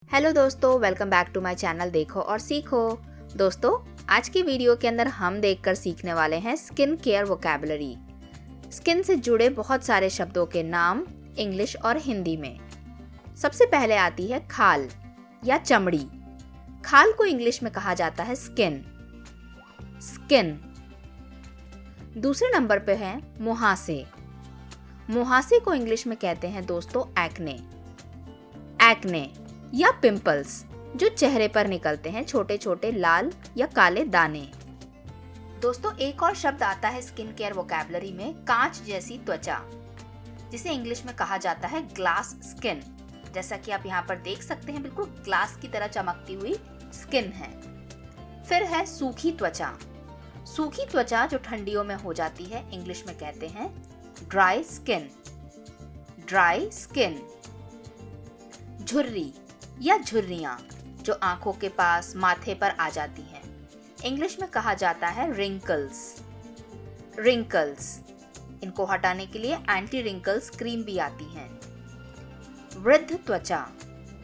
Hello दोस्तों, welcome back to my channel देखो और सीखो। दोस्तों, आज की वीडियो के अंदर हम देखकर सीखने वाले हैं स्किन केयर वोकैबुलरी। स्किन से जुड़े बहुत सारे शब्दों के नाम इंग्लिश और हिंदी में। सबसे पहले आती है खाल या चमड़ी। खाल को इंग्लिश में कहा जाता है स्किन। स्किन। दूसरे नंबर पे है मुहासे। मुहासे को इंग्लिश में कहते हैं दोस्तों एक्ने। एक्ने या पिंपल्स, जो चेहरे पर निकलते हैं छोटे छोटे लाल या काले दाने। दोस्तों, एक और शब्द आता है स्किन केयर वोकैबुलरी में, कांच जैसी त्वचा, जिसे इंग्लिश में कहा जाता है ग्लास स्किन। जैसा कि आप यहाँ पर देख सकते हैं, बिल्कुल ग्लास की तरह चमकती हुई स्किन है। फिर है सूखी त्वचा। सूखी त्वचा जो ठंडियों में हो जाती है, इंग्लिश में कहते हैं ड्राई स्किन। Dry skin. झुर्री या झुर्रियां, जो आंखों के पास माथे पर आ जाती हैं, इंग्लिश में कहा जाता है रिंकल्स। रिंकल्स। इनको हटाने के लिए एंटी रिंकल्स क्रीम भी आती हैं। वृद्ध त्वचा,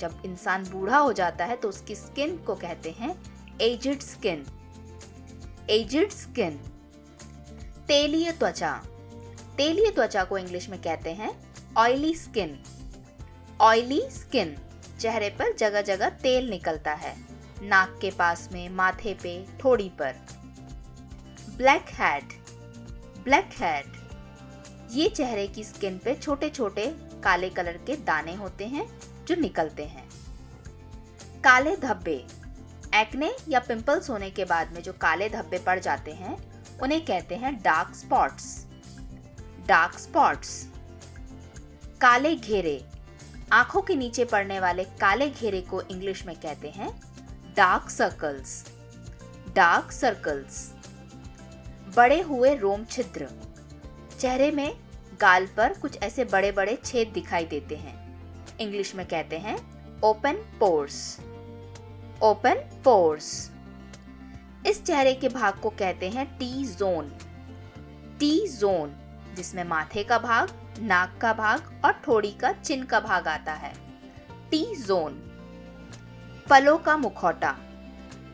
जब इंसान बूढ़ा हो जाता है तो उसकी स्किन को कहते हैं एजिड स्किन। Edged skin. तेलीय त्वचा। तेलीय त्वचा को इंग्लिश में कहते हैं ऑयली स्किन। Oily skin. चेहरे पर जगह जगह तेल निकलता है, नाक के पास में, माथे पे, ठोड़ी पर। Black head. Black head. ये चेहरे की स्किन पे छोटे छोटे काले कलर के दाने होते हैं जो निकलते हैं। काले धब्बे। एक्ने या पिंपल्स होने के बाद में जो काले धब्बे पड़ जाते हैं, उन्हें कहते हैं डार्क स्पॉट्स। Dark spots. काले घेरे। आंखों के नीचे पड़ने वाले काले घेरे को इंग्लिश में कहते हैं डार्क सर्कल्स। Dark circles. बड़े हुए रोम छिद्र। चेहरे में गाल पर कुछ ऐसे बड़े बड़े छेद दिखाई देते हैं, इंग्लिश में कहते हैं ओपन पोर्स। Open pores. इस चेहरे के भाग को कहते हैं टी जोन। टी जोन, जिसमें माथे का भाग, नाक का भाग और ठोड़ी का चिन का भाग आता है। T zone. फलों का मुखौटा।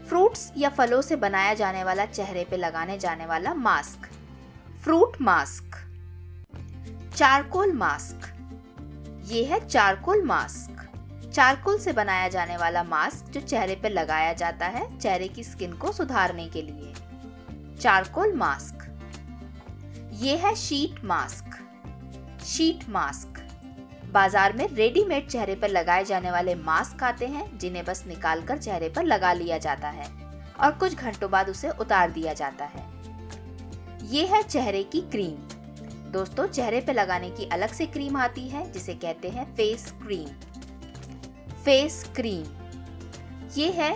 फ्रूट्स या फलों से बनाया जाने वाला चेहरे पे लगाने जाने वाला mask, fruit mask. Charcoal mask. ये है चारकोल मास्क। चारकोल से बनाया जाने वाला मास्क जो चेहरे पे लगाया जाता है चेहरे की स्किन को सुधारने के लिए। Charcoal mask. ये है शीट मास्क। Sheet mask. बाजार में रेडीमेड चेहरे पर लगाए जाने वाले मास्क आते हैं, जिन्हें बस निकालकर चेहरे पर लगा लिया जाता है और कुछ घंटों बाद उसे उतार दिया जाता है। ये है चेहरे की क्रीम। दोस्तों, चेहरे पे लगाने की अलग से क्रीम आती है जिसे कहते हैं फेस क्रीम। Face cream. ये है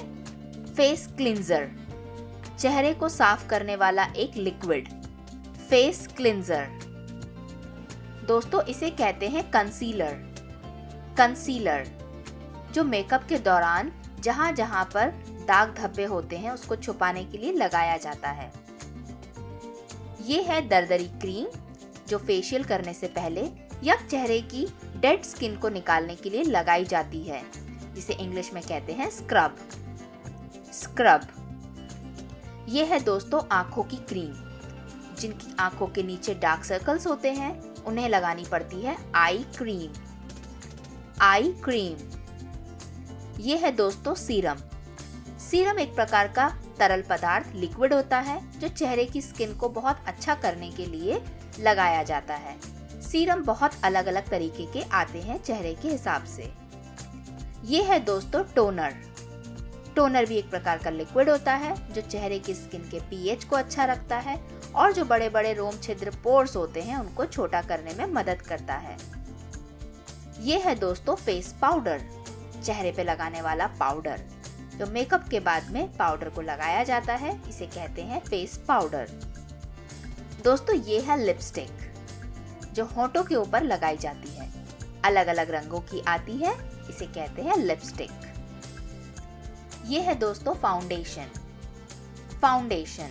फेस क्लींजर, चेहरे को साफ करने वाला एक लिक्विड। Face cleanser. दोस्तों, इसे कहते हैं कंसीलर। कंसीलर, जो मेकअप के दौरान जहां जहां पर दाग धब्बे होते हैं उसको छुपाने के लिए लगाया जाता है। ये है दरदरी क्रीम, जो फेशियल करने से पहले या चेहरे की डेड स्किन को निकालने के लिए लगाई जाती है, जिसे इंग्लिश में कहते हैं स्क्रब। स्क्रब। ये है दोस्तों आंखों की क्रीम। जिनकी आंखों के नीचे डार्क सर्कल्स होते हैं, उन्हें लगानी पड़ती है आई क्रीम। Eye cream. ये है दोस्तों सीरम। सीरम एक प्रकार का तरल पदार्थ, लिक्विड होता है, जो चेहरे की स्किन को बहुत अच्छा करने के लिए लगाया जाता है। सीरम बहुत अलग अलग तरीके के आते हैं चेहरे के हिसाब से। ये है दोस्तों टोनर। टोनर भी एक प्रकार का लिक्विड होता है जो चेहरे की स्किन के पीएच को अच्छा रखता है और जो बड़े बड़े रोम छिद्र पोर्स होते हैं उनको छोटा करने में मदद करता है। ये है दोस्तों फेस पाउडर, चेहरे पे लगाने वाला पाउडर, जो मेकअप के बाद में पाउडर को लगाया जाता है, इसे कहते हैं फेस पाउडर। दोस्तों, ये है लिपस्टिक, जो होंठों के ऊपर लगाई जाती है, अलग अलग रंगों की आती है, इसे कहते हैं लिपस्टिक। ये है दोस्तों फाउंडेशन। फाउंडेशन।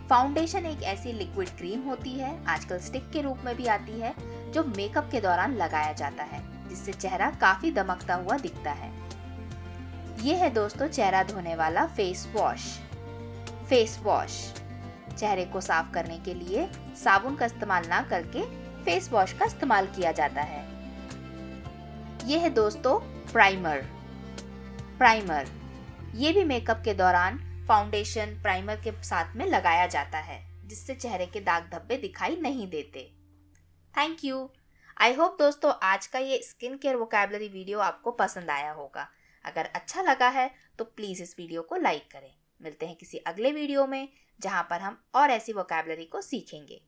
फाउंडेशन एक ऐसी लिक्विड क्रीम होती है, आजकल स्टिक के रूप में भी आती है, जो मेकअप के दौरान लगाया जाता है, जिससे चेहरा काफी दमकता हुआ दिखता है। ये है दोस्तों चेहरा धोने वाला फेस वॉश। फेस वॉश चेहरे को साफ करने के लिए साबुन का इस्तेमाल ना करके फेस वॉश का इस्तेमाल किया जाता है। ये है दोस्तों प्राइमर। प्राइमर ये भी मेकअप के दौरान फाउंडेशन प्राइमर के साथ में लगाया जाता है, जिससे चेहरे के दाग धब्बे दिखाई नहीं देते। Thank you. आई होप दोस्तों आज का ये स्किन केयर वोकैबुलरी वीडियो आपको पसंद आया होगा। अगर अच्छा लगा है तो प्लीज़ इस वीडियो को लाइक करें। मिलते हैं किसी अगले वीडियो में जहाँ पर हम और ऐसी वोकैबुलरी को सीखेंगे।